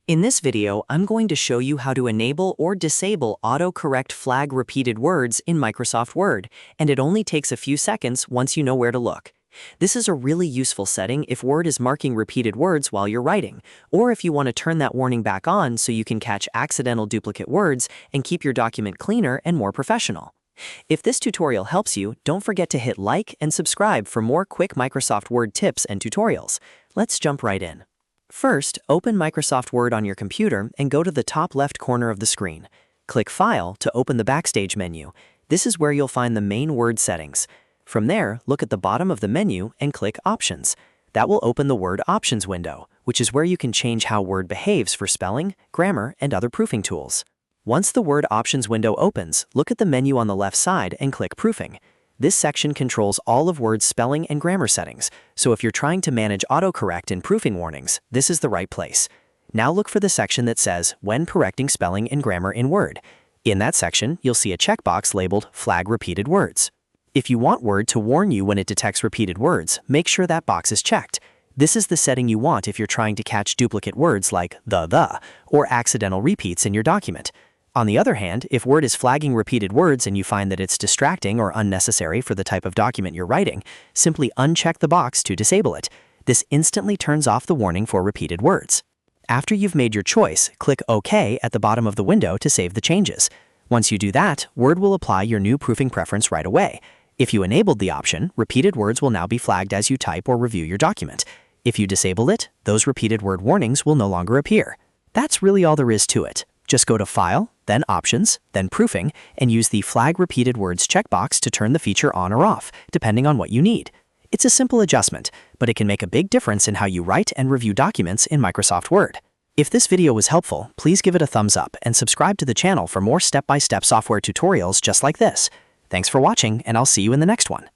In this video, I'm going to show you how to enable or disable autocorrect flag repeated words in Microsoft Word, and it only takes a few seconds once you know where to look. This is a really useful setting if Word is marking repeated words while you're writing, or if you want to turn that warning back on so you can catch accidental duplicate words and keep your document cleaner and more professional. If this tutorial helps you, don't forget to hit like and subscribe for more quick Microsoft Word tips and tutorials. Let's jump right in. First, open Microsoft Word on your computer and go to the top left corner of the screen. Click File to open the Backstage menu. This is where you'll find the main Word settings. From there, look at the bottom of the menu and click Options. That will open the Word Options window, which is where you can change how Word behaves for spelling, grammar, and other proofing tools. Once the Word Options window opens, look at the menu on the left side and click Proofing. This section controls all of Word's spelling and grammar settings, so if you're trying to manage autocorrect and proofing warnings, this is the right place. Now look for the section that says When correcting spelling and grammar in Word. In that section, you'll see a checkbox labeled Flag Repeated Words. If you want Word to warn you when it detects repeated words, make sure that box is checked. This is the setting you want if you're trying to catch duplicate words like the, or accidental repeats in your document. On the other hand, if Word is flagging repeated words and you find that it's distracting or unnecessary for the type of document you're writing, simply uncheck the box to disable it. This instantly turns off the warning for repeated words. After you've made your choice, click OK at the bottom of the window to save the changes. Once you do that, Word will apply your new proofing preference right away. If you enabled the option, repeated words will now be flagged as you type or review your document. If you disable it, those repeated word warnings will no longer appear. That's really all there is to it. Just go to File, then Options, then Proofing, and use the Flag Repeated Words checkbox to turn the feature on or off, depending on what you need. It's a simple adjustment, but it can make a big difference in how you write and review documents in Microsoft Word. If this video was helpful, please give it a thumbs up and subscribe to the channel for more step-by-step software tutorials just like this. Thanks for watching, and I'll see you in the next one.